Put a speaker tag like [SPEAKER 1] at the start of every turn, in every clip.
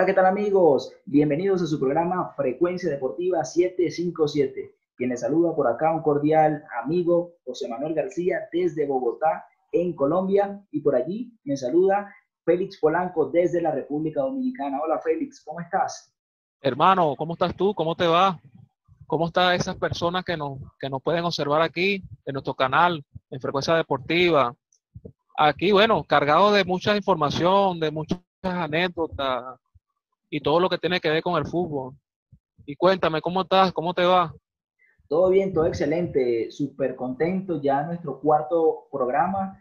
[SPEAKER 1] ¿qué tal amigos? Bienvenidos a su programa Frecuencia Deportiva 757. Quien les saluda por acá un cordial amigo José Manuel García desde Bogotá, en Colombia. Y por allí me saluda Félix Polanco desde la República Dominicana. Hola Félix, ¿cómo estás?
[SPEAKER 2] Hermano, ¿cómo estás tú? ¿Cómo te va? ¿Cómo están esas personas que nos pueden observar aquí en nuestro canal, en Frecuencia Deportiva? Aquí, bueno, cargado de mucha información, de muchas anécdotas y todo lo que tiene que ver con el fútbol. Y cuéntame, ¿cómo estás? ¿Cómo te va?
[SPEAKER 1] Todo bien, todo excelente, súper contento. Ya nuestro cuarto programa,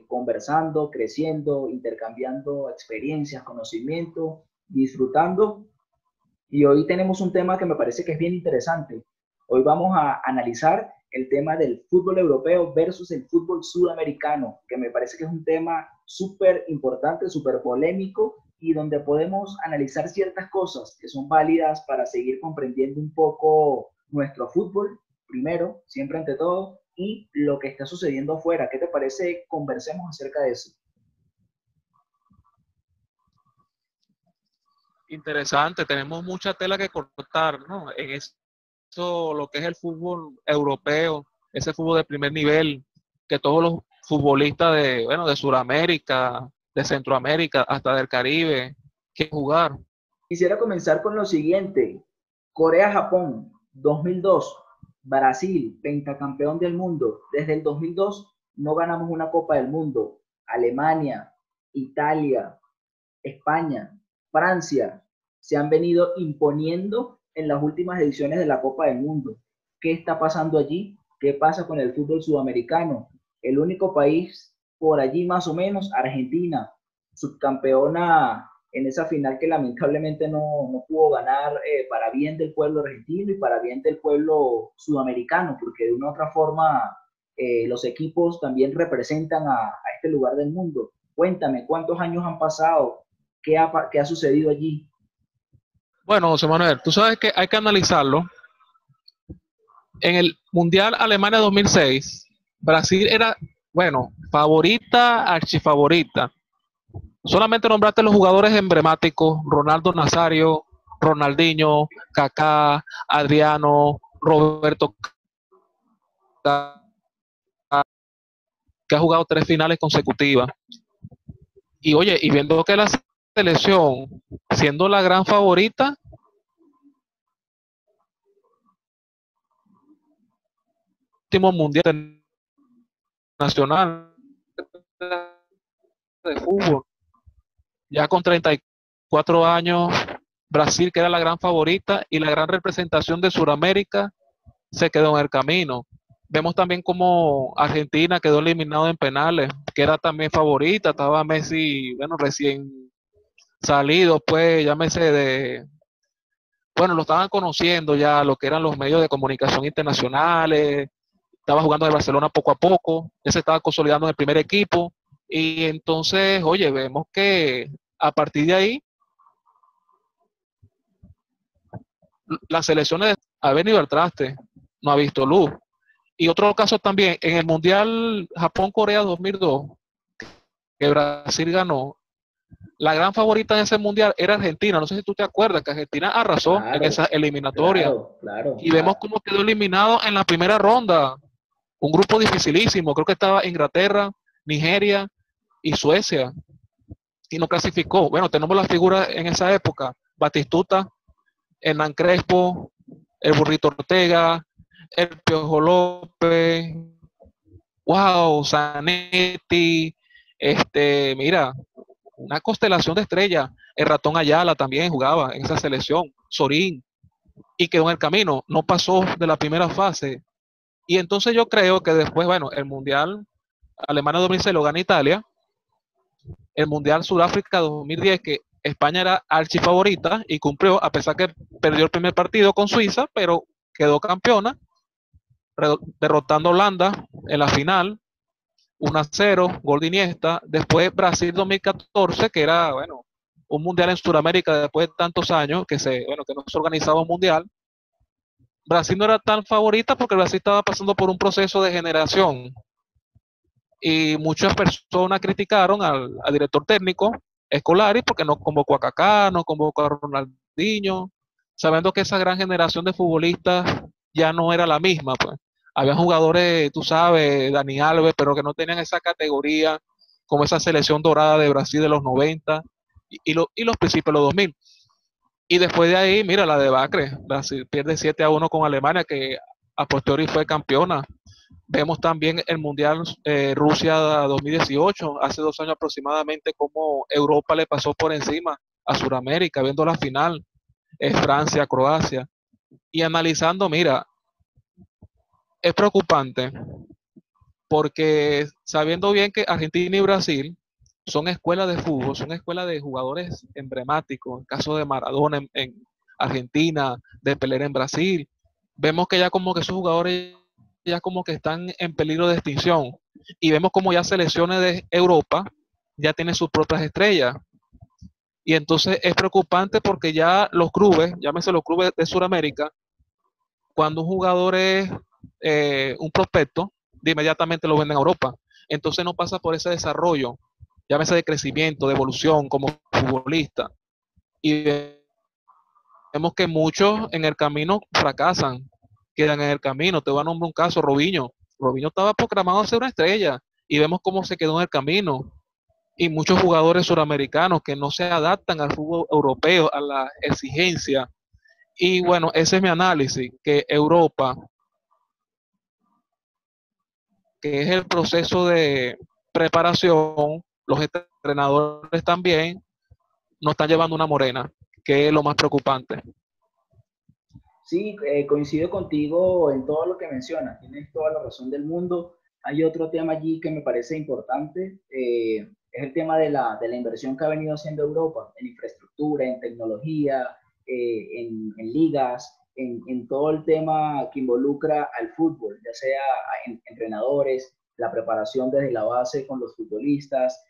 [SPEAKER 1] conversando, creciendo, intercambiando experiencias, conocimiento, disfrutando. Y hoy tenemos un tema que me parece que es bien interesante. Hoy vamos a analizar el tema del fútbol europeo versus el fútbol sudamericano, que me parece que es un tema súper importante, súper polémico y donde podemos analizar ciertas cosas que son válidas para seguir comprendiendo un poco nuestro fútbol, primero, siempre ante todo, y lo que está sucediendo afuera. ¿Qué te parece? Conversemos acerca de eso.
[SPEAKER 2] Interesante, tenemos mucha tela que cortar, ¿no? En eso, lo que es el fútbol europeo, ese fútbol de primer nivel, que todos los futbolistas de, bueno, de Sudamérica, de Centroamérica, hasta del Caribe, quieren jugar.
[SPEAKER 1] Quisiera comenzar con lo siguiente. Corea-Japón, 2002. Brasil, pentacampeón del mundo. Desde el 2002 no ganamos una Copa del Mundo. Alemania, Italia, España, Francia se han venido imponiendo en las últimas ediciones de la Copa del Mundo. ¿Qué está pasando allí? ¿Qué pasa con el fútbol sudamericano? El único país por allí más o menos, Argentina, subcampeona en esa final que lamentablemente no pudo ganar, para bien del pueblo argentino y para bien del pueblo sudamericano, porque de una u otra forma los equipos también representan a este lugar del mundo. Cuéntame, ¿cuántos años han pasado? ¿Qué ha sucedido allí?
[SPEAKER 2] Bueno, José Manuel, tú sabes que hay que analizarlo. En el Mundial Alemania 2006, Brasil era, bueno, favorita, archifavorita. Solamente nombraste los jugadores emblemáticos: Ronaldo Nazario, Ronaldinho, Kaká, Adriano, Roberto, que ha jugado 3 finales consecutivas. Y oye, y viendo que la selección, siendo la gran favorita, último mundial nacional de fútbol, ya con 34 años, Brasil, que era la gran favorita y la gran representación de Sudamérica, se quedó en el camino. Vemos también como Argentina quedó eliminado en penales, que era también favorita, estaba Messi, bueno, recién salido, pues, llámese de, bueno, lo estaban conociendo ya lo que eran los medios de comunicación internacionales, estaba jugando de Barcelona poco a poco, ya se estaba consolidando en el primer equipo, y entonces, oye, vemos que a partir de ahí, las selecciones ha venido al traste, no ha visto luz. Y otro caso también, en el Mundial Japón-Corea 2002, que Brasil ganó, la gran favorita en ese Mundial era Argentina. No sé si tú te acuerdas que Argentina arrasó en esa
[SPEAKER 1] Claro,
[SPEAKER 2] eliminatoria.
[SPEAKER 1] claro, claro.
[SPEAKER 2] Y vemos cómo quedó eliminado en la primera ronda. Un grupo dificilísimo. Creo que estaba Inglaterra, Nigeria y Suecia. Y no clasificó. Bueno, tenemos las figuras en esa época: Batistuta, Hernán Crespo, el Burrito Ortega, el Piojo López, wow, Zanetti, mira, una constelación de estrellas. El Ratón Ayala también jugaba en esa selección, Sorín, y quedó en el camino, no pasó de la primera fase. Y entonces yo creo que después, bueno, el Mundial Alemania 2006 lo gana Italia, el Mundial Sudáfrica 2010, que España era archifavorita y cumplió, a pesar que perdió el primer partido con Suiza, pero quedó campeona, derrotando a Holanda en la final, 1-0, gol de Iniesta. Después Brasil 2014, que era, bueno, un mundial en Sudamérica después de tantos años que no se organizaba un mundial. Brasil no era tan favorita porque Brasil estaba pasando por un proceso de generación y muchas personas criticaron al director técnico, Scolari porque no convocó a Kaká, no convocó a Ronaldinho, sabiendo que esa gran generación de futbolistas ya no era la misma, pues. Había jugadores, tú sabes, Dani Alves, pero que no tenían esa categoría como esa selección dorada de Brasil de los 90 y los principios de los 2000. Y después de ahí, mira, la debacle. Brasil pierde 7-1 con Alemania, que a posteriori fue campeona. Vemos también el Mundial Rusia 2018, hace 2 años aproximadamente, cómo Europa le pasó por encima a Sudamérica, viendo la final, Francia, Croacia. Y analizando, mira, es preocupante porque sabiendo bien que Argentina y Brasil son escuelas de fútbol, son escuelas de jugadores emblemáticos, el caso de Maradona en Argentina, de Pelé en Brasil, vemos que ya como que esos jugadores ya como que están en peligro de extinción y vemos como ya selecciones de Europa ya tienen sus propias estrellas y entonces es preocupante porque ya los clubes, llámese los clubes de Sudamérica, cuando un jugador es un prospecto, de inmediatamente lo venden a Europa. Entonces no pasa por ese desarrollo, llámese de crecimiento, de evolución como futbolista. Y vemos que muchos en el camino fracasan, quedan en el camino. Te voy a nombrar un caso, Robinho. Robinho estaba programado a ser una estrella y vemos cómo se quedó en el camino. Y muchos jugadores suramericanos que no se adaptan al fútbol europeo, a la exigencia. Y bueno, ese es mi análisis, que Europa, que es el proceso de preparación, los entrenadores también nos están llevando una morena, que es lo más preocupante.
[SPEAKER 1] Sí, coincido contigo en todo lo que mencionas, tienes toda la razón del mundo. Hay otro tema allí que me parece importante, es el tema de la inversión que ha venido haciendo Europa en infraestructura, en tecnología, en ligas, en todo el tema que involucra al fútbol, ya sea en entrenadores, la preparación desde la base con los futbolistas,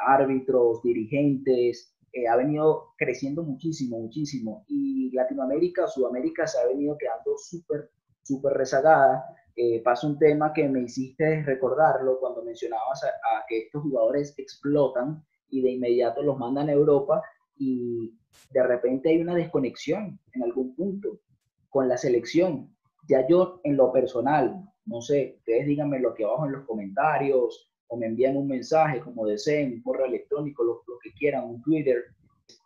[SPEAKER 1] árbitros, dirigentes, ha venido creciendo muchísimo, muchísimo. Y Latinoamérica, Sudamérica se ha venido quedando súper, súper rezagada. Pasa un tema que me hiciste recordarlo cuando mencionabas a que estos jugadores explotan y de inmediato los mandan a Europa y de repente hay una desconexión en algún punto con la selección. Ya yo en lo personal, no sé, ustedes díganme lo que abajo en los comentarios o me envían un mensaje como deseen, un correo electrónico, lo que quieran, un Twitter.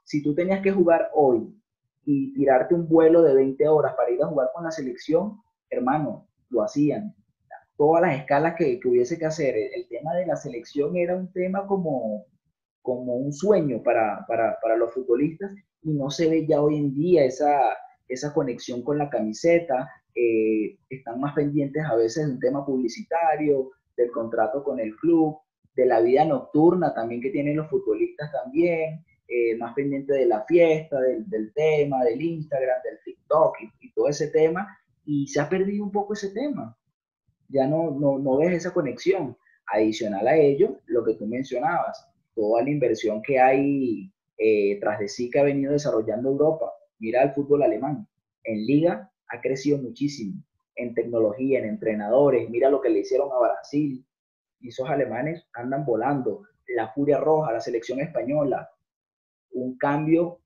[SPEAKER 1] Si tú tenías que jugar hoy y tirarte un vuelo de 20 horas para ir a jugar con la selección, hermano, lo hacían. Todas las escalas que hubiese que hacer. El tema de la selección era un tema como un sueño para los futbolistas y no se ve ya hoy en día esa conexión con la camiseta. Están más pendientes a veces de un tema publicitario, del contrato con el club, de la vida nocturna también que tienen los futbolistas también, más pendiente de la fiesta, del tema, del Instagram, del TikTok y todo ese tema, y se ha perdido un poco ese tema. Ya no ves esa conexión. Adicional a ello, lo que tú mencionabas, toda la inversión que hay tras de sí que ha venido desarrollando Europa. Mira el fútbol alemán. En liga ha crecido muchísimo. En tecnología, en entrenadores. Mira lo que le hicieron a Brasil. Y esos alemanes andan volando. La Furia Roja, la selección española. Un cambio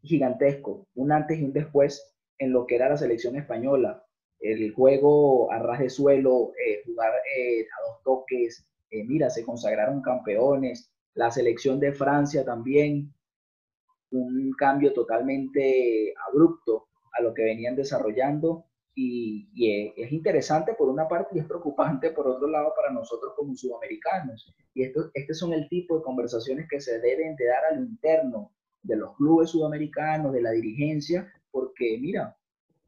[SPEAKER 1] gigantesco. Un antes y un después en lo que era la selección española. El juego a ras de suelo, jugar a dos toques, mira, se consagraron campeones, la selección de Francia también, un cambio totalmente abrupto a lo que venían desarrollando y es interesante por una parte y es preocupante por otro lado para nosotros como sudamericanos. Y estos son el tipo de conversaciones que se deben de dar al interno de los clubes sudamericanos, de la dirigencia, porque mira,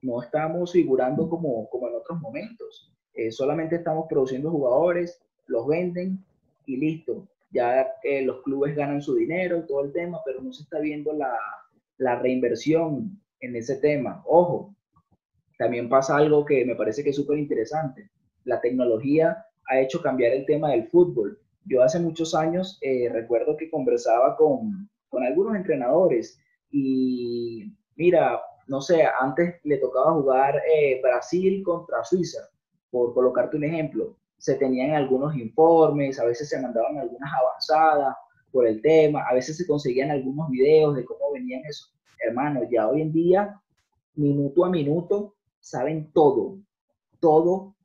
[SPEAKER 1] no estamos figurando como en otros momentos. Solamente estamos produciendo jugadores, los venden y listo. Ya los clubes ganan su dinero y todo el tema, pero no se está viendo la reinversión en ese tema. Ojo, también pasa algo que me parece que es súper interesante. La tecnología ha hecho cambiar el tema del fútbol. Yo hace muchos años recuerdo que conversaba con algunos entrenadores y mira, no sé, antes le tocaba jugar Brasil contra Suiza, por colocarte un ejemplo. Se tenían algunos informes, a veces se mandaban algunas avanzadas, por el tema, a veces se conseguían algunos videos de cómo venían eso. Hermano, ya hoy en día, minuto a minuto, saben todo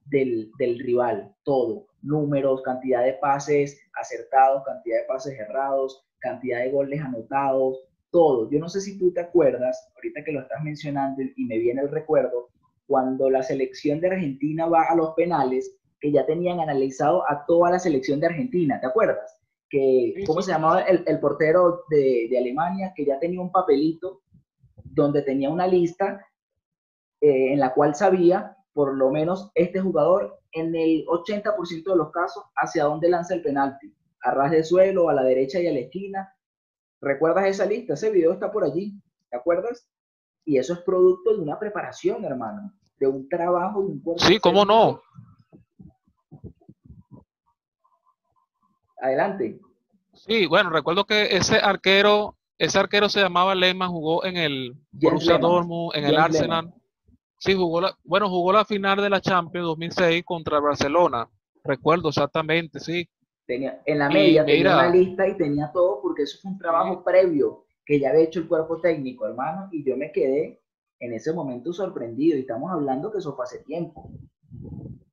[SPEAKER 1] del rival, todo. Números, cantidad de pases acertados, cantidad de pases errados, cantidad de goles anotados, todo. Yo no sé si tú te acuerdas, ahorita que lo estás mencionando y me viene el recuerdo, cuando la selección de Argentina va a los penales, que ya tenían analizado a toda la selección de Argentina, ¿te acuerdas? Que,
[SPEAKER 2] Sí,
[SPEAKER 1] ¿cómo
[SPEAKER 2] sí,
[SPEAKER 1] se
[SPEAKER 2] sí,
[SPEAKER 1] llamaba
[SPEAKER 2] sí.
[SPEAKER 1] el portero de Alemania? Que ya tenía un papelito donde tenía una lista en la cual sabía, por lo menos, este jugador en el 80% de los casos, hacia dónde lanza el penalti. A ras de suelo, a la derecha y a la esquina. ¿Recuerdas esa lista? Ese video está por allí. ¿Te acuerdas? Y eso es producto de una preparación, hermano, de un trabajo, de un
[SPEAKER 2] Sí,
[SPEAKER 1] cuerpo
[SPEAKER 2] cómo no.
[SPEAKER 1] técnico. Adelante.
[SPEAKER 2] Sí, bueno, recuerdo que ese arquero se llamaba Lehmann, jugó en el
[SPEAKER 1] Jens
[SPEAKER 2] Borussia
[SPEAKER 1] Lehmann.
[SPEAKER 2] Dortmund, en el
[SPEAKER 1] Jens Lehmann.
[SPEAKER 2] Arsenal. Sí, jugó la final de la Champions 2006 contra Barcelona. Recuerdo exactamente, sí.
[SPEAKER 1] Tenía, en la
[SPEAKER 2] Y
[SPEAKER 1] media tenía una
[SPEAKER 2] mira,
[SPEAKER 1] lista y tenía todo porque eso fue un
[SPEAKER 2] sí,
[SPEAKER 1] trabajo previo que ya había hecho el cuerpo técnico, hermano, y yo me quedé en ese momento sorprendido y estamos hablando que eso fue hace tiempo.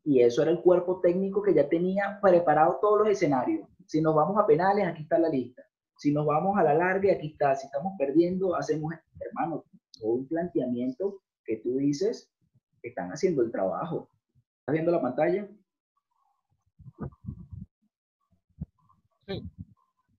[SPEAKER 1] Y eso era el cuerpo técnico que ya tenía preparado todos los escenarios. Si nos vamos a penales, aquí está la lista. Si nos vamos a la larga, aquí está. Si estamos perdiendo, hacemos, hermano, todo un planteamiento que tú dices, están haciendo el trabajo. ¿Estás viendo la pantalla?
[SPEAKER 2] sí.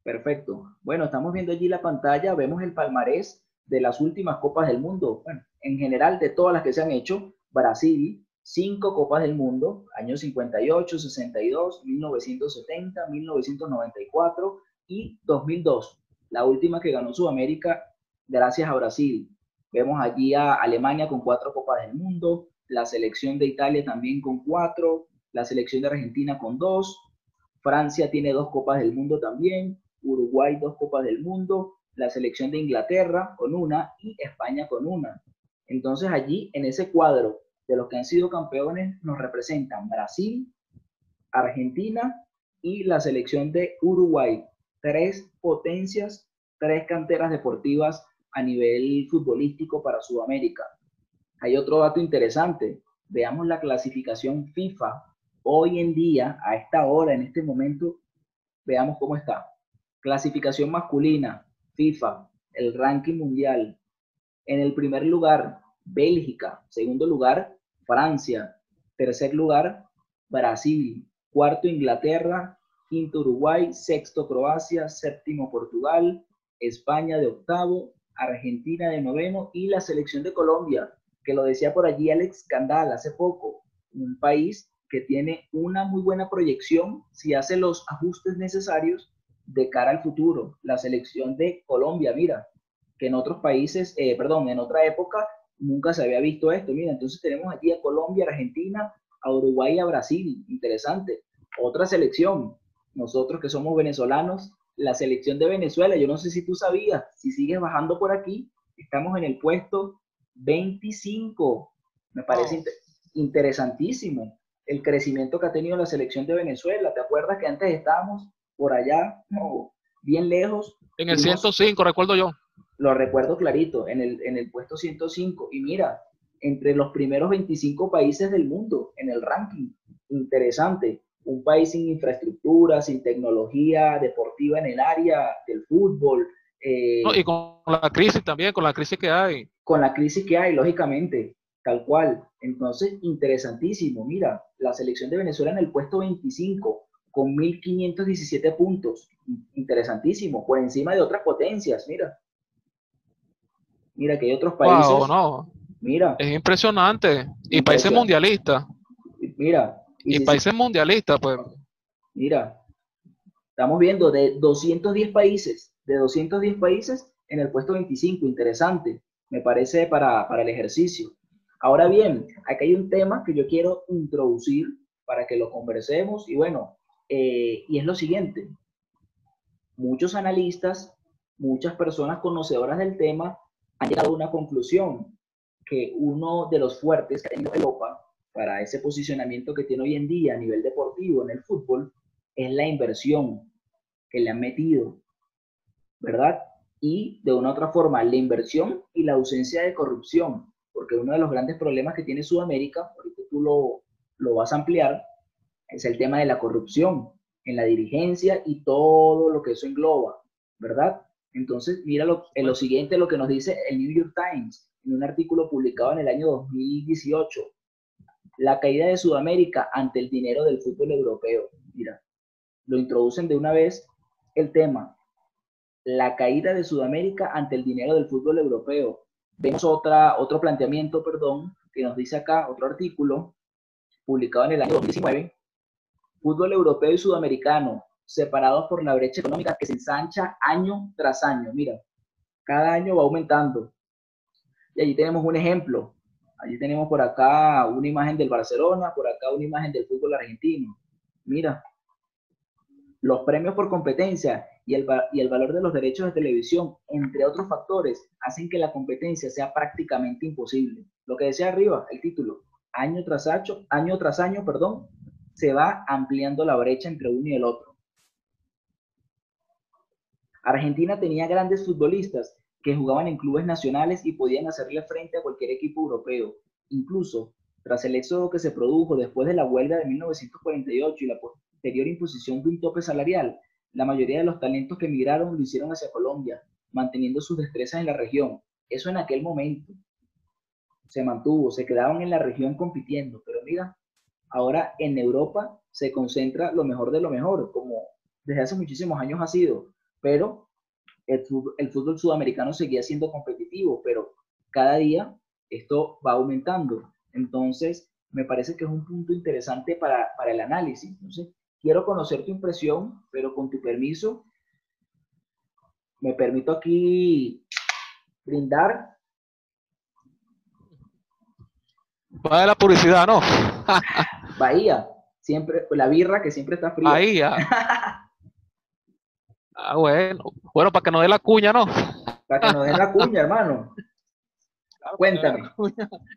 [SPEAKER 1] Perfecto. Bueno, estamos viendo allí la pantalla, vemos el palmarés de las últimas Copas del Mundo. Bueno, en general de todas las que se han hecho, Brasil, 5 Copas del Mundo, años 58, 62, 1970, 1994 y 2002. La última que ganó Sudamérica gracias a Brasil. Vemos allí a Alemania con 4 Copas del Mundo, la selección de Italia también con 4, la selección de Argentina con 2, Francia tiene 2 Copas del Mundo también, Uruguay 2 Copas del Mundo, la selección de Inglaterra con una y España con una. Entonces allí en ese cuadro de los que han sido campeones nos representan Brasil, Argentina y la selección de Uruguay. 3 potencias, 3 canteras deportivas a nivel futbolístico para Sudamérica. Hay otro dato interesante. Veamos la clasificación FIFA. Hoy en día, a esta hora, en este momento, veamos cómo está. Clasificación masculina, FIFA, el ranking mundial. En el primer lugar, Bélgica. Segundo lugar, Francia. Tercer lugar, Brasil. Cuarto, Inglaterra. Quinto, Uruguay. Sexto, Croacia. Séptimo, Portugal. España de octavo. Argentina de noveno. Y la selección de Colombia, que lo decía por allí Alex Candal hace poco. Un país que tiene una muy buena proyección si hace los ajustes necesarios de cara al futuro. La selección de Colombia, mira, que en otros países, perdón, en otra época nunca se había visto esto. Mira, entonces tenemos aquí a Colombia, Argentina, a Uruguay y a Brasil. Interesante. Otra selección. Nosotros que somos venezolanos, la selección de Venezuela, yo no sé si tú sabías, si sigues bajando por aquí, estamos en el puesto 25. Me parece
[SPEAKER 2] Wow.
[SPEAKER 1] interesantísimo el crecimiento que ha tenido la selección de Venezuela. ¿Te acuerdas que antes estábamos por allá, no, bien lejos?
[SPEAKER 2] En el
[SPEAKER 1] Fuimos,
[SPEAKER 2] 105, recuerdo yo.
[SPEAKER 1] lo recuerdo clarito, en el puesto 105. Y mira, entre los primeros 25 países del mundo en el ranking. Interesante. Un país sin infraestructura, sin tecnología deportiva en el área del fútbol,
[SPEAKER 2] No, y
[SPEAKER 1] eh,
[SPEAKER 2] con la crisis también, con la crisis que hay.
[SPEAKER 1] con la crisis que hay, lógicamente, tal cual. Entonces, interesantísimo. Mira, la selección de Venezuela en el puesto 25 con 1.517 puntos. Interesantísimo, por encima de otras potencias. Mira, mira que hay otros
[SPEAKER 2] Wow,
[SPEAKER 1] países.
[SPEAKER 2] no.
[SPEAKER 1] Mira,
[SPEAKER 2] Es impresionante. Y países
[SPEAKER 1] impresión.
[SPEAKER 2] mundialistas.
[SPEAKER 1] Mira, y
[SPEAKER 2] Y
[SPEAKER 1] si,
[SPEAKER 2] países mundialistas, pues.
[SPEAKER 1] mira, estamos viendo de 210 países en el puesto 25. Interesante, me parece para el ejercicio. Ahora bien, aquí hay un tema que yo quiero introducir para que lo conversemos y bueno, y es lo siguiente. Muchos analistas, muchas personas conocedoras del tema han llegado a una conclusión, que uno de los fuertes que ha tenido Europa para ese posicionamiento que tiene hoy en día a nivel deportivo en el fútbol es la inversión que le han metido. ¿verdad? Y de una u otra forma, la inversión y la ausencia de corrupción, porque uno de los grandes problemas que tiene Sudamérica, ahorita tú lo vas a ampliar, es el tema de la corrupción en la dirigencia y todo lo que eso engloba, ¿verdad? Entonces, mira lo siguiente, lo que nos dice el New York Times en un artículo publicado en el año 2018. La caída de Sudamérica ante el dinero del fútbol europeo. Mira, lo introducen de una vez el tema. La caída de Sudamérica ante el dinero del fútbol europeo. Vemos otro planteamiento, perdón, que nos dice acá, otro artículo publicado en el año 2019. Fútbol europeo y sudamericano, separados por la brecha económica que se ensancha año tras año. Mira, cada año va aumentando. Y allí tenemos un ejemplo. Allí tenemos por acá una imagen del Barcelona, por acá una imagen del fútbol argentino. Mira, los premios por competencia y el valor de los derechos de televisión, entre otros factores, hacen que la competencia sea prácticamente imposible. Lo que decía arriba, el título, año tras año, perdón, se va ampliando la brecha entre uno y el otro. Argentina tenía grandes futbolistas que jugaban en clubes nacionales y podían hacerle frente a cualquier equipo europeo. Incluso, tras el éxodo que se produjo después de la huelga de 1948 y la posterior imposición de un tope salarial, la mayoría de los talentos que emigraron lo hicieron hacia Colombia, manteniendo sus destrezas en la región. Eso en aquel momento se mantuvo, se quedaban en la región compitiendo, pero mira, ahora en Europa se concentra lo mejor de lo mejor, como desde hace muchísimos años ha sido, pero el fútbol sudamericano seguía siendo competitivo, pero cada día esto va aumentando. Entonces, me parece que es un punto interesante para el análisis. Entonces, quiero conocer tu impresión, pero con tu permiso, me permito aquí brindar.
[SPEAKER 2] Va de la publicidad, ¿no?
[SPEAKER 1] Bahía, siempre, la birra que siempre está fría.
[SPEAKER 2] Bahía. Ah, bueno. Bueno, para que nos dé la cuña, ¿no?
[SPEAKER 1] Para que nos den la cuña, hermano.
[SPEAKER 2] Claro,
[SPEAKER 1] Cuéntame.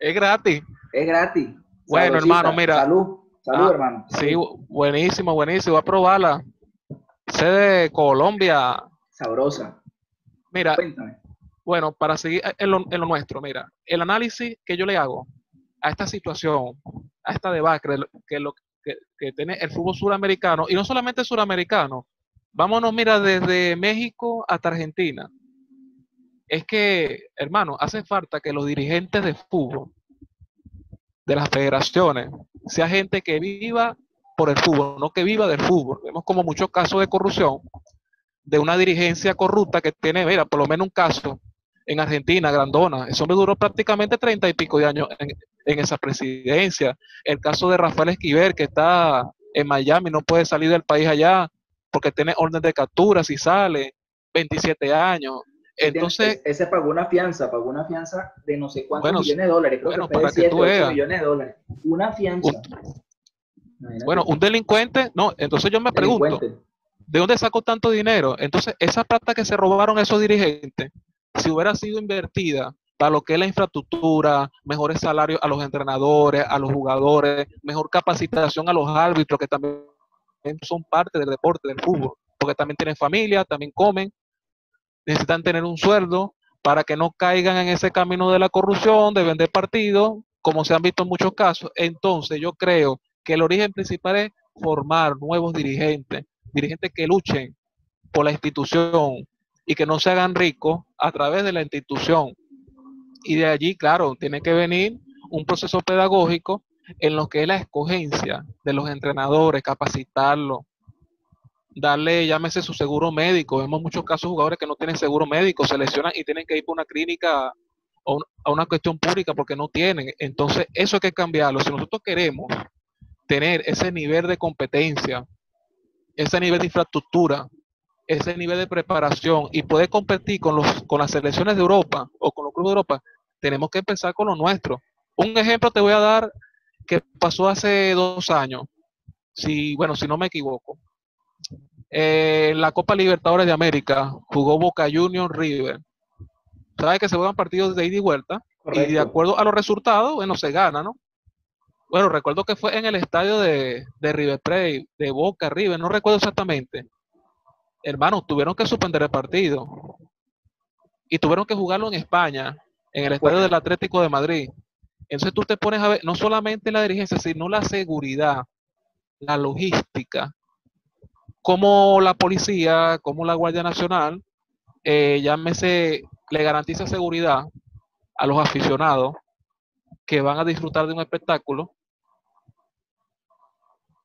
[SPEAKER 2] es gratis.
[SPEAKER 1] Es gratis.
[SPEAKER 2] Bueno,
[SPEAKER 1] Sabrosita.
[SPEAKER 2] hermano, mira.
[SPEAKER 1] Salud. Salud, hermano.
[SPEAKER 2] Sí, buenísimo, buenísimo. Voy a probarla. Sé de Colombia.
[SPEAKER 1] Sabrosa.
[SPEAKER 2] Mira,
[SPEAKER 1] Cuéntame.
[SPEAKER 2] bueno, para seguir en lo nuestro, mira, el análisis que yo le hago a esta situación, a esta debacle que tiene el fútbol suramericano, y no solamente suramericano, vámonos, mira, desde México hasta Argentina. Es que, hermano, hace falta que los dirigentes de fútbol, de las federaciones, sea gente que viva por el fútbol, no que viva del fútbol. Vemos como muchos casos de corrupción, de una dirigencia corrupta que tiene, mira, por lo menos un caso en Argentina, Grandona. Eso me duró prácticamente 30 y pico de años en esa presidencia. El caso de Rafael Esquivel, que está en Miami, no puede salir del país allá porque tiene orden de captura si sale, 27 años. Entonces,
[SPEAKER 1] ese pagó una fianza de no sé cuántos millones de dólares, creo que fue
[SPEAKER 2] para
[SPEAKER 1] de 7,
[SPEAKER 2] que tú
[SPEAKER 1] 8
[SPEAKER 2] veas,
[SPEAKER 1] millones de dólares. Una fianza.
[SPEAKER 2] Bueno, un delincuente, no, entonces yo me pregunto, ¿de dónde sacó tanto dinero? Entonces, esa plata que se robaron esos dirigentes, si hubiera sido invertida para lo que es la infraestructura, mejores salarios a los entrenadores, a los jugadores, mejor capacitación a los árbitros, que también son parte del deporte, del fútbol, porque también tienen familia, también comen, necesitan tener un sueldo para que no caigan en ese camino de la corrupción, de vender partidos, como se han visto en muchos casos. Entonces, yo creo que el origen principal es formar nuevos dirigentes que luchen por la institución y que no se hagan ricos a través de la institución. Y de allí, claro, tiene que venir un proceso pedagógico en lo que es la escogencia de los entrenadores, capacitarlos, darle, llámese su seguro médico. Vemos muchos casos de jugadores que no tienen seguro médico, se lesionan y tienen que ir por una clínica o a una cuestión pública porque no tienen. Entonces, eso hay que cambiarlo. Si nosotros queremos tener ese nivel de competencia, ese nivel de infraestructura, ese nivel de preparación y poder competir con las selecciones de Europa o con los clubes de Europa, tenemos que empezar con lo nuestro. Un ejemplo te voy a dar que pasó hace 2 años, si no me equivoco. La Copa Libertadores de América jugó Boca Juniors River. Sabes que se juegan partidos de ida y vuelta. Correcto. Y de acuerdo a los resultados, bueno, se gana, ¿no? Bueno, recuerdo que fue en el estadio de River Plate, de Boca River, no recuerdo exactamente. hermanos, tuvieron que suspender el partido y tuvieron que jugarlo en España, en el estadio del Atlético de Madrid. Entonces tú te pones a ver, no solamente la dirigencia, sino la seguridad, la logística, como la policía, como la Guardia Nacional, llámese, le garantiza seguridad a los aficionados que van a disfrutar de un espectáculo.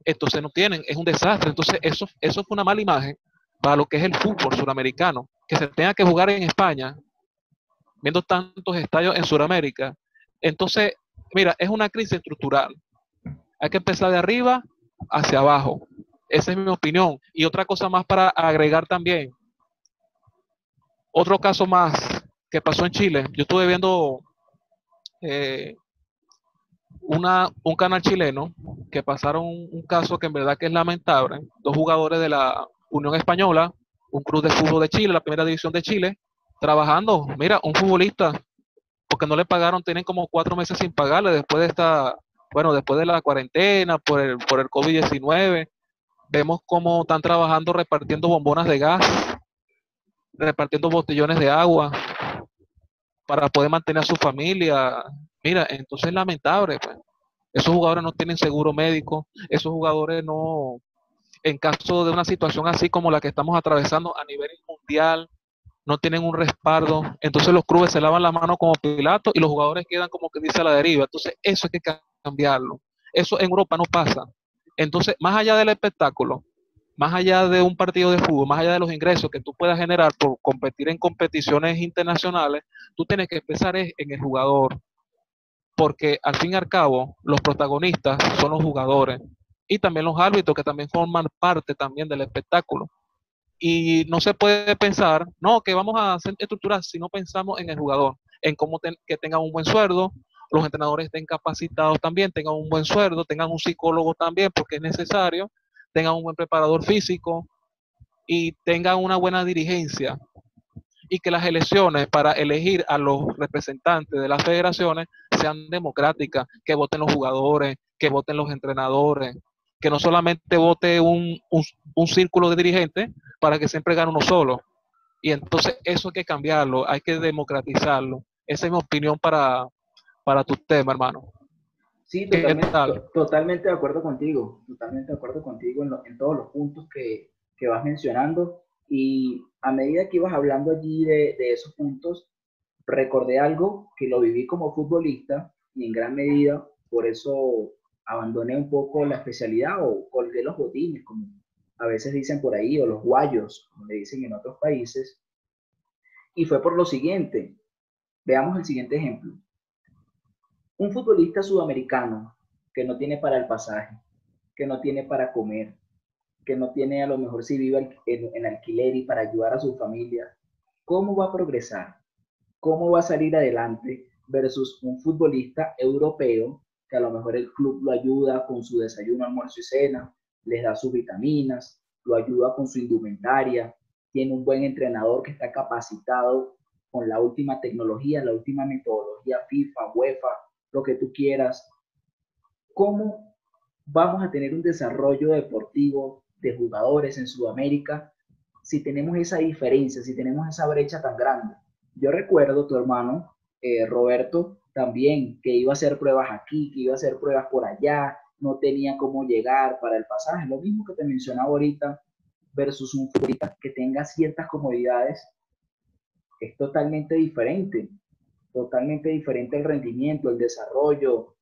[SPEAKER 2] Entonces no tienen, es un desastre. Entonces eso fue una mala imagen para lo que es el fútbol suramericano, que se tenga que jugar en España, viendo tantos estadios en Sudamérica. Entonces, mira, es una crisis estructural. Hay que empezar de arriba hacia abajo. Esa es mi opinión. Y otra cosa más para agregar también. Otro caso más que pasó en Chile. Yo estuve viendo eh, un canal chileno que pasaron un caso que en verdad que es lamentable. Dos jugadores de la Unión Española, un club de fútbol de Chile, la primera división de Chile, trabajando. Mira, un futbolista, porque no le pagaron, tienen como 4 meses sin pagarle después de después de la cuarentena, por el COVID-19. Vemos cómo están trabajando repartiendo bombonas de gas, repartiendo botellones de agua para poder mantener a su familia. Mira, entonces es lamentable, pues. Esos jugadores no tienen seguro médico, esos jugadores no, en caso de una situación así como la que estamos atravesando a nivel mundial, no tienen un respaldo. Entonces los clubes se lavan la mano como Pilato y los jugadores quedan como que dice a la deriva. Entonces eso hay que cambiarlo. Eso en Europa no pasa. Entonces, más allá del espectáculo, más allá de un partido de fútbol, más allá de los ingresos que tú puedas generar por competir en competiciones internacionales, tú tienes que pensar en el jugador, porque al fin y al cabo los protagonistas son los jugadores y también los árbitros que también forman parte también del espectáculo. Y no se puede pensar, no, que vamos a hacer estructuras si no pensamos en el jugador, en cómo que tengan un buen sueldo, los entrenadores estén capacitados también, tengan un buen sueldo, tengan un psicólogo también, porque es necesario, tengan un buen preparador físico y tengan una buena dirigencia. Y que las elecciones para elegir a los representantes de las federaciones sean democráticas, que voten los jugadores, que voten los entrenadores, que no solamente vote un círculo de dirigentes para que siempre gane uno solo. Y entonces eso hay que cambiarlo, hay que democratizarlo. Esa es mi opinión para tu tema, hermano.
[SPEAKER 1] Sí,
[SPEAKER 2] ¿Qué tal?
[SPEAKER 1] totalmente de acuerdo contigo, totalmente de acuerdo contigo en todos los puntos que vas mencionando. Y a medida que ibas hablando allí de esos puntos, recordé algo que lo viví como futbolista y en gran medida por eso abandoné un poco la especialidad o colgué los botines, como a veces dicen por ahí, o los guayos, como le dicen en otros países. Y fue por lo siguiente. Veamos el siguiente ejemplo. Un futbolista sudamericano que no tiene para el pasaje, que no tiene para comer, que no tiene a lo mejor si vive en alquiler y para ayudar a su familia, ¿cómo va a progresar? ¿Cómo va a salir adelante versus un futbolista europeo que a lo mejor el club lo ayuda con su desayuno, almuerzo y cena, les da sus vitaminas, lo ayuda con su indumentaria, tiene un buen entrenador que está capacitado con la última tecnología, la última metodología FIFA, UEFA, lo que tú quieras? ¿Cómo vamos a tener un desarrollo deportivo de jugadores en Sudamérica si tenemos esa diferencia, si tenemos esa brecha tan grande? Yo recuerdo tu hermano, Roberto, también que iba a hacer pruebas aquí, que iba a hacer pruebas por allá, no tenía cómo llegar para el pasaje, lo mismo que te mencionaba ahorita, versus un futbolista que tenga ciertas comodidades, es totalmente diferente el rendimiento, el desarrollo.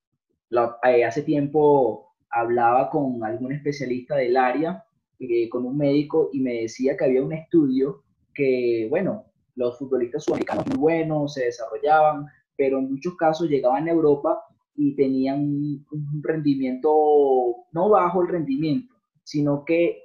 [SPEAKER 1] Hace tiempo hablaba con algún especialista del área, con un médico, y me decía que había un estudio que, bueno, los futbolistas sudamericanos muy buenos, se desarrollaban, pero en muchos casos llegaban a Europa y tenían un rendimiento, no bajo el rendimiento, sino que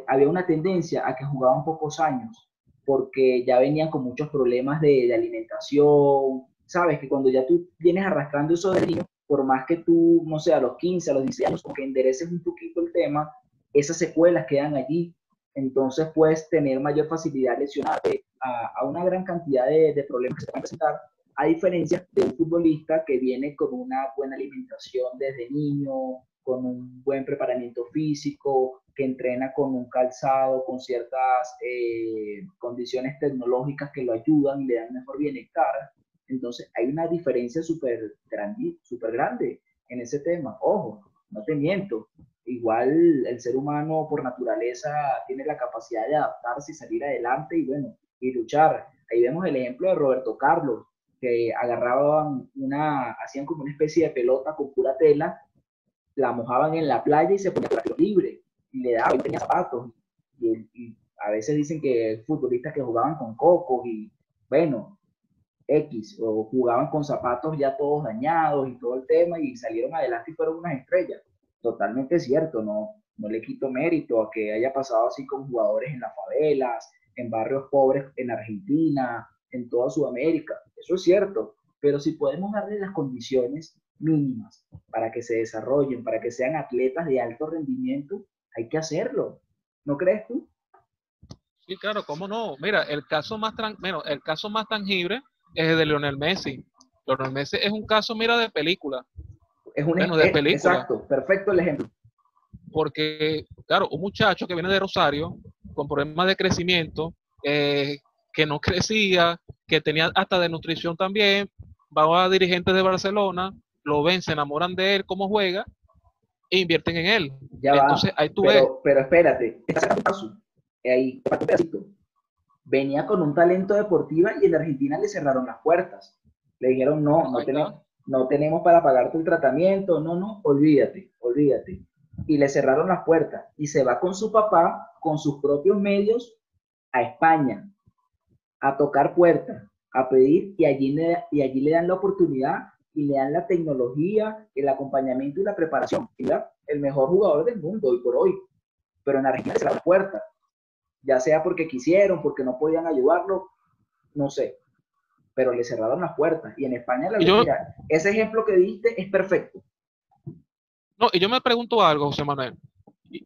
[SPEAKER 1] había una tendencia a que jugaban pocos años, porque ya venían con muchos problemas de alimentación. Sabes que cuando ya tú vienes arrastrando eso de niño, por más que tú, no sé, a los 15, a los 16 años, porque endereces un poquito el tema, esas secuelas quedan allí. Entonces puedes tener mayor facilidad de lesionarte a una gran cantidad de problemas que se van a presentar, a diferencia de un futbolista que viene con una buena alimentación desde niño, con un buen preparamiento físico, que entrena con un calzado, con ciertas condiciones tecnológicas que lo ayudan y le dan mejor bienestar. Entonces hay una diferencia súper grande en ese tema. Ojo, no te miento, igual el ser humano por naturaleza tiene la capacidad de adaptarse y salir adelante y bueno, y luchar. Ahí vemos el ejemplo de Roberto Carlos, que hacían como una especie de pelota con pura tela, la mojaban en la playa y se ponía por libre, y le daban, y tenía zapatos, y a veces dicen que futbolistas que jugaban con cocos, y bueno, X, o jugaban con zapatos ya todos dañados y todo el tema, y salieron adelante y fueron unas estrellas. Totalmente cierto, no le quito mérito a que haya pasado así con jugadores en las favelas, en barrios pobres en Argentina, en toda Sudamérica. Eso es cierto, pero si podemos darle las condiciones mínimas para que se desarrollen, para que sean atletas de alto rendimiento, hay que hacerlo. ¿No crees tú?
[SPEAKER 2] Sí, claro, cómo no. Mira, el caso más tangible es el de Lionel Messi. Lionel Messi es un caso, mira, de película. Bueno, de película.
[SPEAKER 1] Exacto, perfecto el ejemplo.
[SPEAKER 2] Porque, claro, un muchacho que viene de Rosario con problemas de crecimiento, que no crecía, que tenía hasta de nutrición también, va a dirigentes de Barcelona, lo ven, se enamoran de él, cómo juega, e invierten en él.
[SPEAKER 1] Ya
[SPEAKER 2] Entonces,
[SPEAKER 1] va,
[SPEAKER 2] ahí tú ves.
[SPEAKER 1] pero espérate, ahí, venía con un talento deportivo y en Argentina le cerraron las puertas. Le dijeron,
[SPEAKER 2] Bueno, ahí está.
[SPEAKER 1] no tenemos para pagarte el tratamiento, no, olvídate. Y le cerraron las puertas y se va con su papá, con sus propios medios, a España, a tocar puertas, a pedir, y allí le dan la oportunidad y le dan la tecnología, el acompañamiento y la preparación. ¿Verdad? El mejor jugador del mundo hoy por hoy. Pero en Argentina se cerraron las puertas, ya sea porque quisieron, porque no podían ayudarlo, no sé, pero le cerraron las puertas. Y en España, mira, ese ejemplo que diste es perfecto.
[SPEAKER 2] No, y yo me pregunto algo, José Manuel.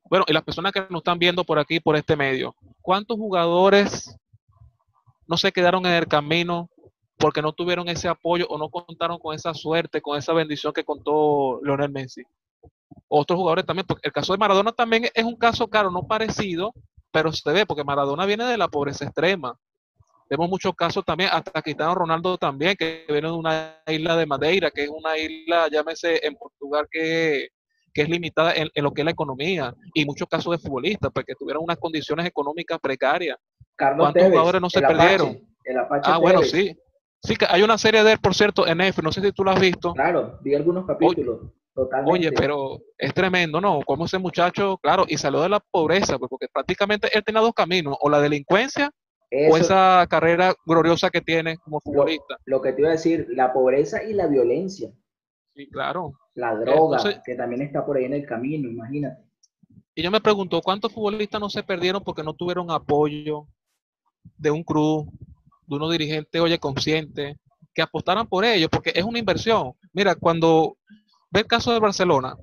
[SPEAKER 2] Bueno, y las personas que nos están viendo por aquí, por este medio, ¿cuántos jugadores no se quedaron en el camino porque no tuvieron ese apoyo o no contaron con esa suerte, con esa bendición que contó Lionel Messi? Otros jugadores también, porque el caso de Maradona también es un caso, claro, no parecido, pero se ve, porque Maradona viene de la pobreza extrema. Vemos muchos casos también, hasta Cristiano Ronaldo también, que viene de una isla de Madeira, que es una isla, llámese en Portugal, que es limitada en lo que es la economía, y muchos casos de futbolistas, porque tuvieron unas condiciones económicas precarias.
[SPEAKER 1] Carlos
[SPEAKER 2] ¿Cuántos jugadores
[SPEAKER 1] Tevez,
[SPEAKER 2] no se perdieron?
[SPEAKER 1] el Apache
[SPEAKER 2] Ah, bueno,
[SPEAKER 1] Tevez.
[SPEAKER 2] sí. Sí, que hay una serie de él, por cierto, en Netflix, no sé si tú la has visto.
[SPEAKER 1] Claro, vi algunos capítulos,
[SPEAKER 2] Oye,
[SPEAKER 1] totalmente.
[SPEAKER 2] pero es tremendo, ¿no? Como ese muchacho, claro, y salió de la pobreza, pues, porque prácticamente él tenía dos caminos, o la delincuencia o
[SPEAKER 1] Eso,
[SPEAKER 2] esa carrera gloriosa que tiene como futbolista.
[SPEAKER 1] lo que te iba a decir, la pobreza y la violencia,
[SPEAKER 2] Sí, claro.
[SPEAKER 1] la
[SPEAKER 2] Entonces,
[SPEAKER 1] droga, que también está por ahí en el camino, imagínate.
[SPEAKER 2] y yo me pregunto, ¿cuántos futbolistas no se perdieron porque no tuvieron apoyo de un club, de unos dirigentes, oye, conscientes, que apostaran por ellos? Porque es una inversión. Mira, cuando ve el caso de Barcelona,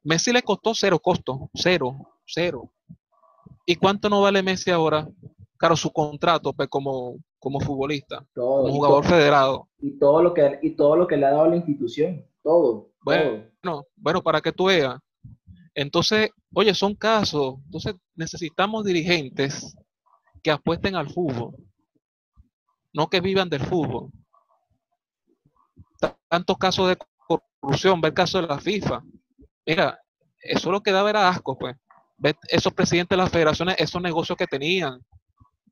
[SPEAKER 2] Messi le costó cero costo, cero. ¿Y cuánto no vale Messi ahora? Claro, su contrato pues, como futbolista,
[SPEAKER 1] Todo,
[SPEAKER 2] como jugador federado.
[SPEAKER 1] y todo lo que le ha dado la institución, todo.
[SPEAKER 2] Bueno, para que tú veas. Entonces, oye, son casos. Entonces, necesitamos dirigentes que apuesten al fútbol, no que vivan del fútbol. Tantos casos de corrupción, ver el caso de la FIFA. Mira, eso lo que daba era asco, pues. Ver esos presidentes de las federaciones, esos negocios que tenían.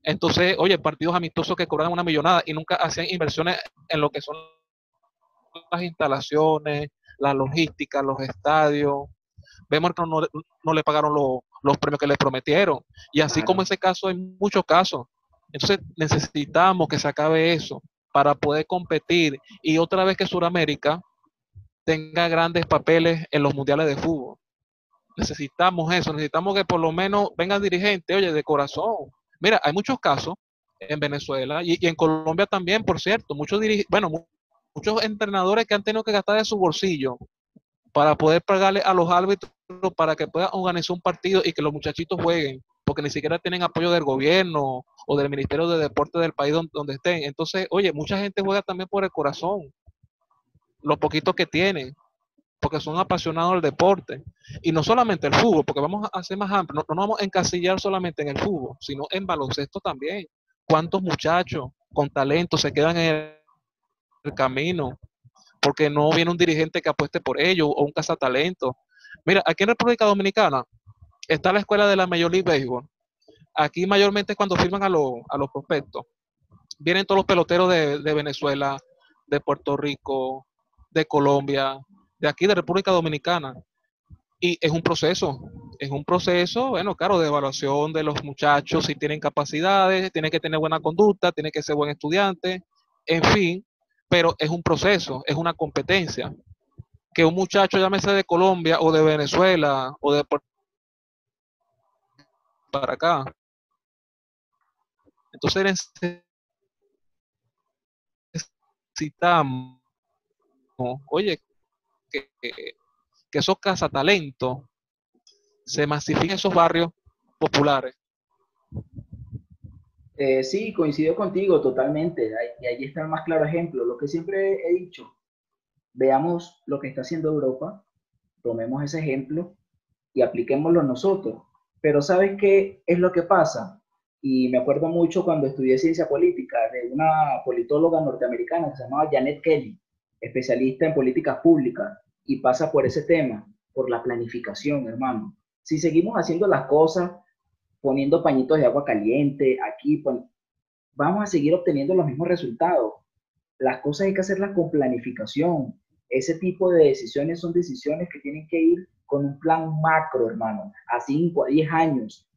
[SPEAKER 2] Entonces, oye, partidos amistosos que cobraban una millonada y nunca hacían inversiones en lo que son las instalaciones, la logística, los estadios. Vemos que no le pagaron los premios que le prometieron. Y así como
[SPEAKER 1] Claro.
[SPEAKER 2] ese caso, hay muchos casos. Entonces necesitamos que se acabe eso para poder competir y otra vez que Sudamérica tenga grandes papeles en los mundiales de fútbol. Necesitamos eso, necesitamos que por lo menos vengan dirigentes, oye, de corazón. Mira, hay muchos casos en Venezuela y en Colombia también, por cierto, muchos entrenadores que han tenido que gastar de su bolsillo para poder pagarle a los árbitros para que puedan organizar un partido y que los muchachitos jueguen, porque ni siquiera tienen apoyo del gobierno o del Ministerio de Deporte del país donde estén. Entonces, oye, mucha gente juega también por el corazón, lo poquito que tienen. porque son apasionados del deporte. Y no solamente el fútbol, porque vamos a hacer más amplio, no nos vamos a encasillar solamente en el fútbol, sino en baloncesto también. ¿Cuántos muchachos con talento se quedan en el camino porque no viene un dirigente que apueste por ellos o un cazatalento? Mira, aquí en República Dominicana está la escuela de la Major League Baseball. Aquí mayormente cuando firman a los prospectos, vienen todos los peloteros de Venezuela, de Puerto Rico, de Colombia, de aquí de República Dominicana. Y es un proceso, bueno, claro, de evaluación de los muchachos, si tienen capacidades, tienen que tener buena conducta, tienen que ser buen estudiante, en fin, pero es un proceso, es una competencia. Que un muchacho, llámese de Colombia o de Venezuela o de Puerto para acá, entonces necesitamos, oye, que esos cazatalentos se masifiquen en esos barrios populares.
[SPEAKER 1] Sí, coincido contigo totalmente. Y ahí está el más claro ejemplo. Lo que siempre he dicho, veamos lo que está haciendo Europa, tomemos ese ejemplo y apliquémoslo nosotros. Pero ¿sabes qué es lo que pasa? Y me acuerdo mucho cuando estudié ciencia política de una politóloga norteamericana que se llamaba Janet Kelly, especialista en políticas públicas, y pasa por ese tema, por la planificación, hermano. Si seguimos haciendo las cosas, poniendo pañitos de agua caliente, aquí, vamos a seguir obteniendo los mismos resultados. Las cosas hay que hacerlas con planificación. Ese tipo de decisiones son decisiones que tienen que ir con un plan macro, hermano, a 5, a 10 años,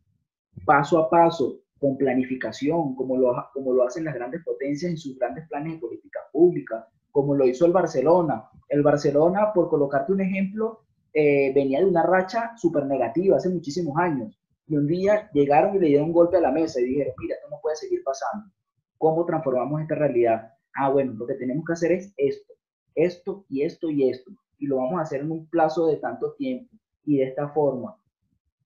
[SPEAKER 1] paso a paso, con planificación, como lo hacen las grandes potencias en sus grandes planes de política pública, como lo hizo el Barcelona. El Barcelona, por colocarte un ejemplo, venía de una racha súper negativa hace muchísimos años. Y un día llegaron y le dieron un golpe a la mesa y dijeron, mira, esto no puede seguir pasando. ¿Cómo transformamos esta realidad? Ah, bueno, lo que tenemos que hacer es esto, esto y esto y esto. Y lo vamos a hacer en un plazo de tanto tiempo y de esta forma.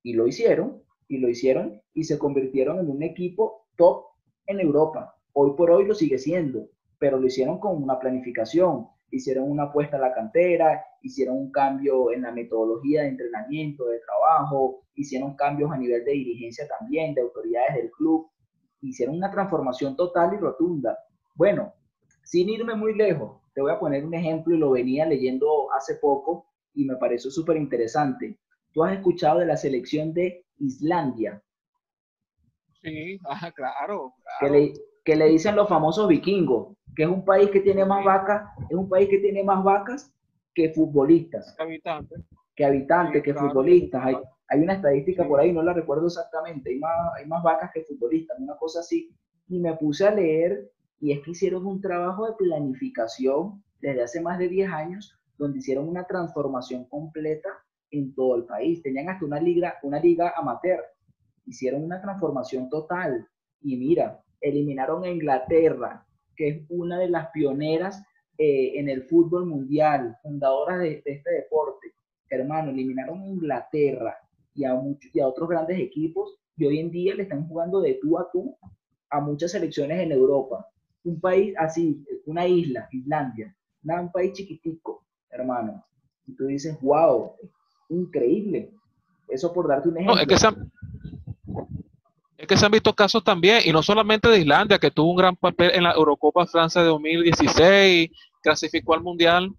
[SPEAKER 1] Y lo hicieron, y lo hicieron, y se convirtieron en un equipo top en Europa. Hoy por hoy lo sigue siendo, pero lo hicieron con una planificación. Hicieron una apuesta a la cantera, hicieron un cambio en la metodología de entrenamiento, de trabajo, hicieron cambios a nivel de dirigencia también, de autoridades del club, hicieron una transformación total y rotunda. Bueno, sin irme muy lejos, te voy a poner un ejemplo y lo venía leyendo hace poco y me pareció súper interesante. ¿Tú has escuchado de la selección de Islandia?
[SPEAKER 2] Sí, claro,
[SPEAKER 1] Que
[SPEAKER 2] claro.
[SPEAKER 1] le, que le dicen los famosos vikingos, que es un país que tiene más
[SPEAKER 2] Sí,
[SPEAKER 1] vacas, es un país que tiene más vacas que futbolistas,
[SPEAKER 2] habitantes.
[SPEAKER 1] que habitantes,
[SPEAKER 2] Sí,
[SPEAKER 1] que
[SPEAKER 2] claro.
[SPEAKER 1] futbolistas. Hay una estadística por
[SPEAKER 2] Sí.
[SPEAKER 1] ahí, no la recuerdo exactamente, hay más vacas que futbolistas, una cosa así. Y me puse a leer y es que hicieron un trabajo de planificación desde hace más de 10 años, donde hicieron una transformación completa en todo el país. Tenían hasta una liga amateur, hicieron una transformación total. Y mira, eliminaron a Inglaterra, que es una de las pioneras en el fútbol mundial, fundadoras de este deporte. Hermano, eliminaron a Inglaterra y a otros grandes equipos y hoy en día le están jugando de tú a muchas selecciones en Europa. Un país así, una isla, Islandia, un país chiquitico, hermano. Y tú dices, wow, increíble. Eso por darte un
[SPEAKER 2] No,
[SPEAKER 1] ejemplo.
[SPEAKER 2] es que se han visto casos también, y no solamente de Islandia, que tuvo un gran papel en la Eurocopa Francia de 2016, clasificó al Mundial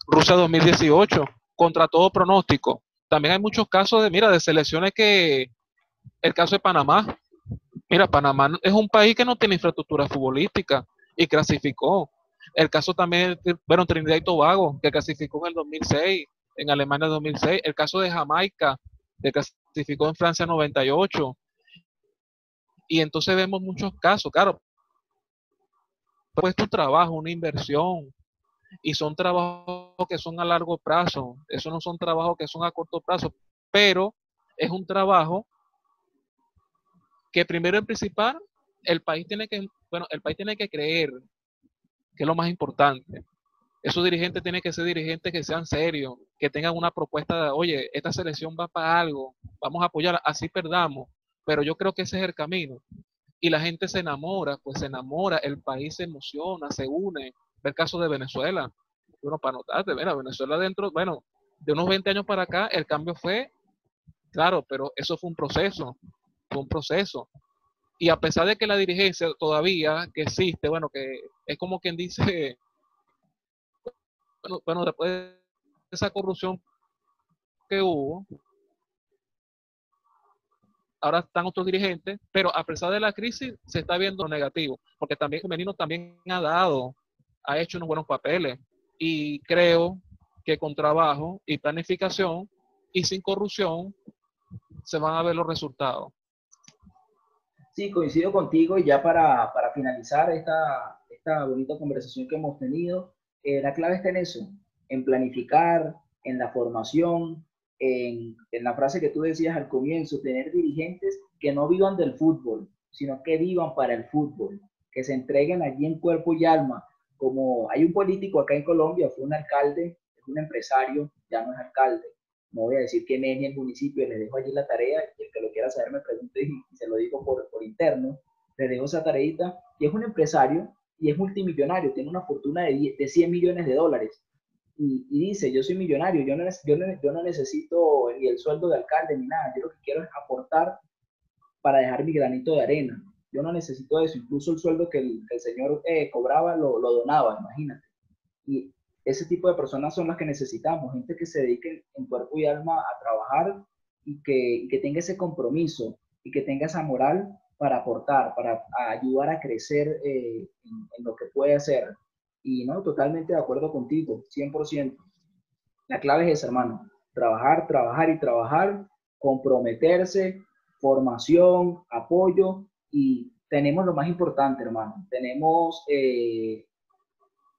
[SPEAKER 2] Rusia 2018, contra todo pronóstico. También hay muchos casos de, mira, de selecciones que, el caso de Panamá, mira, Panamá es un país que no tiene infraestructura futbolística y clasificó. El caso también, bueno, Trinidad y Tobago, que clasificó en el 2006, en Alemania 2006. El caso de Jamaica, que clasificó en Francia 98. Y entonces vemos muchos casos, claro, pues tu trabajo, una inversión, y son trabajos que son a largo plazo, eso no son trabajos que son a corto plazo, pero es un trabajo que primero en principal el país tiene que, bueno, el país tiene que creer, que es lo más importante. Esos dirigentes tienen que ser dirigentes que sean serios, que tengan una propuesta de, oye, esta selección va para algo, vamos a apoyarla, así perdamos, pero yo creo que ese es el camino. Y la gente se enamora, pues se enamora, el país se emociona, se une. Ve el caso de Venezuela. Bueno, para notarte, mira, Venezuela dentro, bueno, de unos 20 años para acá, el cambio fue, claro, pero eso fue un proceso. Y a pesar de que la dirigencia todavía que existe, bueno, que es como quien dice, bueno, después de esa corrupción que hubo, ahora están otros dirigentes, pero a pesar de la crisis se está viendo lo negativo, porque también el femenino también ha hecho unos buenos papeles, y creo que con trabajo y planificación y sin corrupción se van a ver los resultados.
[SPEAKER 1] Sí, coincido contigo y ya para finalizar esta bonita conversación que hemos tenido, la clave está en eso, en planificar, en la formación, en la frase que tú decías al comienzo, tener dirigentes que no vivan del fútbol, sino que vivan para el fútbol, que se entreguen allí en cuerpo y alma. Como hay un político acá en Colombia, fue un alcalde, es un empresario, ya no es alcalde, no voy a decir quién es ni el municipio, les dejo allí la tarea, y el que lo quiera saber me pregunte y se lo digo por interno, les dejo esa tareita, y es un empresario y es multimillonario, tiene una fortuna de 100 millones de dólares, y dice, yo soy millonario, yo no necesito ni el sueldo de alcalde ni nada, yo lo que quiero es aportar para dejar mi granito de arena, yo no necesito eso, incluso el sueldo que el señor cobraba lo donaba, imagínate. Y ese tipo de personas son las que necesitamos, gente que se dedique en cuerpo y alma a trabajar y que tenga ese compromiso y que tenga esa moral para aportar, para ayudar a crecer en lo que puede hacer. Y no, totalmente de acuerdo contigo, 100%. La clave es esa, hermano. Trabajar, trabajar y trabajar, comprometerse, formación, apoyo y tenemos lo más importante, hermano. Tenemos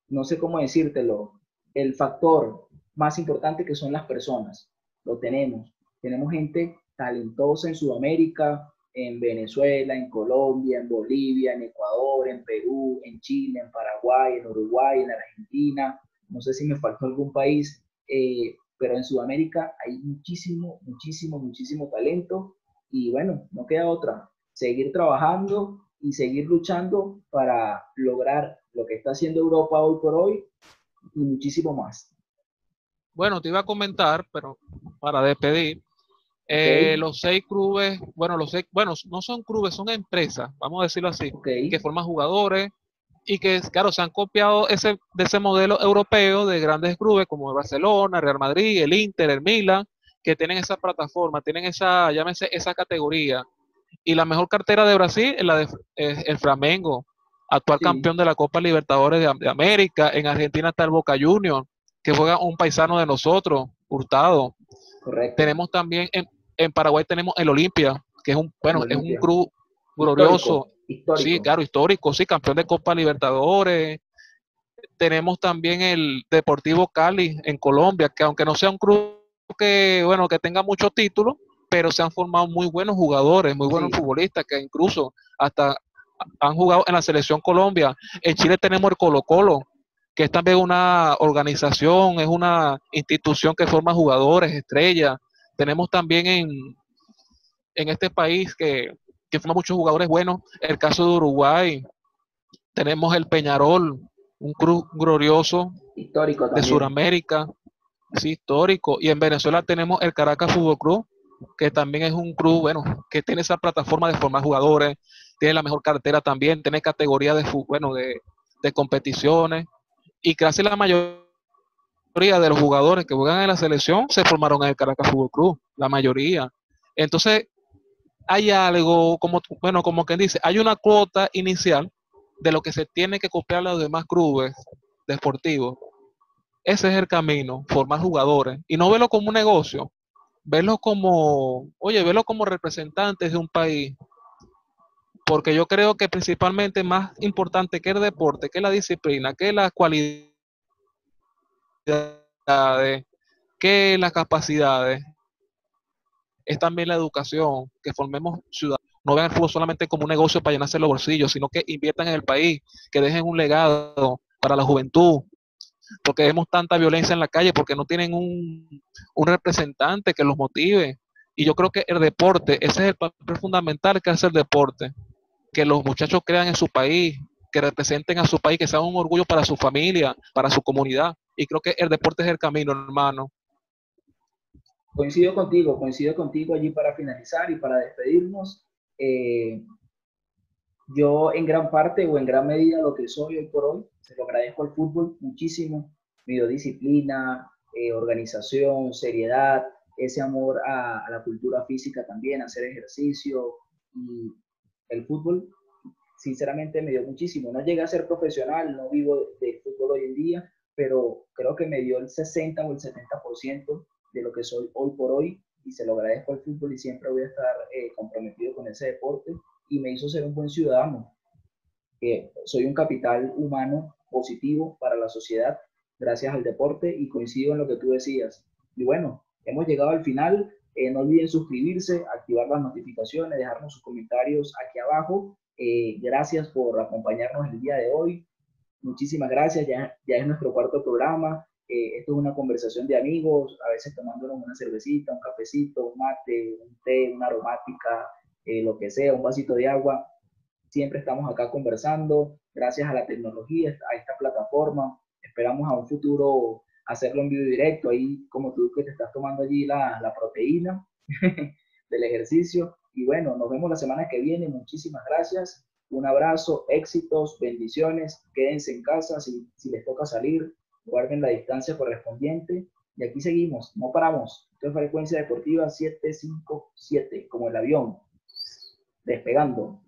[SPEAKER 1] no sé cómo decírtelo, el factor más importante que son las personas. Lo tenemos. Tenemos gente talentosa en Sudamérica, en Venezuela, en Colombia, en Bolivia, en Ecuador, en Perú, en Chile, en Paraguay, en Uruguay, en Argentina. No sé si me faltó algún país, pero en Sudamérica hay muchísimo, muchísimo, muchísimo talento y bueno, no queda otra. Seguir trabajando y seguir luchando para lograr lo que está haciendo Europa hoy por hoy y muchísimo más.
[SPEAKER 2] Bueno, te iba a comentar, pero para despedir,
[SPEAKER 1] ¿Ok?
[SPEAKER 2] los 6 clubes, bueno, bueno, no son clubes, son empresas, vamos a decirlo así,
[SPEAKER 1] ¿Ok?
[SPEAKER 2] que forman jugadores y que, claro, se han copiado de ese modelo europeo de grandes clubes como el Barcelona, Real Madrid, el Inter, el Milan, que tienen esa plataforma, tienen esa, llámese, esa categoría. Y la mejor cartera de Brasil es el Flamengo, actual
[SPEAKER 1] Sí,
[SPEAKER 2] campeón de la Copa Libertadores de América. En Argentina está el Boca Juniors, que juega un paisano de nosotros, Hurtado.
[SPEAKER 1] correcto.
[SPEAKER 2] Tenemos también en Paraguay tenemos el Olimpia, que es
[SPEAKER 1] El
[SPEAKER 2] es un
[SPEAKER 1] Olimpia.
[SPEAKER 2] club glorioso,
[SPEAKER 1] Histórico,
[SPEAKER 2] sí,
[SPEAKER 1] histórico.
[SPEAKER 2] claro, histórico, sí, campeón de Copa Libertadores. Tenemos también el Deportivo Cali en Colombia, que aunque no sea un club que, bueno, que tenga muchos títulos, pero se han formado muy buenos jugadores, muy buenos
[SPEAKER 1] Sí,
[SPEAKER 2] futbolistas, que incluso hasta han jugado en la selección Colombia. En Chile tenemos el Colo Colo, que es también una organización, es una institución que forma jugadores, estrellas. Tenemos también en este país que forma muchos jugadores buenos, el caso de Uruguay, tenemos el Peñarol, un club glorioso
[SPEAKER 1] histórico
[SPEAKER 2] de
[SPEAKER 1] también.
[SPEAKER 2] Sudamérica, sí, histórico. Y en Venezuela tenemos el Caracas Fútbol Club, que también es un club, bueno, que tiene esa plataforma de formar jugadores, tiene la mejor cartera también, tiene categoría bueno, de competiciones. Y casi la mayoría de los jugadores que juegan en la selección se formaron en el Caracas Fútbol Club, la mayoría. Entonces, hay algo, como, bueno, como quien dice, hay una cuota inicial de lo que se tiene que copiar a los demás clubes deportivos. Ese es el camino, formar jugadores. Y no verlo como un negocio, verlo como, oye, verlo como representantes de un país. Porque yo creo que principalmente más importante que el deporte, que la disciplina, que las cualidades, que las capacidades, es también la educación, que formemos ciudadanos. No vean el fútbol solamente como un negocio para llenarse los bolsillos, sino que inviertan en el país, que dejen un legado para la juventud, porque vemos tanta violencia en la calle, porque no tienen un representante que los motive. Y yo creo que el deporte, ese es el papel fundamental que hace el deporte, que los muchachos crean en su país, que representen a su país, que sean un orgullo para su familia, para su comunidad. Y creo que el deporte es el camino, hermano.
[SPEAKER 1] coincido contigo allí para finalizar y para despedirnos. Yo en gran parte o en gran medida lo que soy hoy por hoy, se lo agradezco al fútbol muchísimo. Me dio disciplina, organización, seriedad, ese amor a la cultura física también, a hacer ejercicio. Y el fútbol, sinceramente, me dio muchísimo. No llegué a ser profesional, no vivo del fútbol hoy en día, pero creo que me dio el 60 o el 70% de lo que soy hoy por hoy y se lo agradezco al fútbol y siempre voy a estar comprometido con ese deporte y me hizo ser un buen ciudadano. Soy un capital humano positivo para la sociedad gracias al deporte y coincido en lo que tú decías. Y bueno, hemos llegado al final. No olviden suscribirse, activar las notificaciones, dejarnos sus comentarios aquí abajo. Gracias por acompañarnos el día de hoy. Muchísimas gracias, ya es nuestro cuarto programa. Esto es una conversación de amigos, a veces tomándonos una cervecita, un cafecito, un mate, un té, una aromática, lo que sea, un vasito de agua. Siempre estamos acá conversando, gracias a la tecnología, a esta plataforma. Esperamos a un futuro hacerlo en vivo y directo, ahí como tú que te estás tomando allí la proteína del ejercicio. Y bueno, nos vemos la semana que viene. Muchísimas gracias. Un abrazo, éxitos, bendiciones. Quédense en casa si les toca salir. Guarden la distancia correspondiente. Y aquí seguimos, no paramos. Esto es Frecuencia Deportiva 757, como el avión, despegando.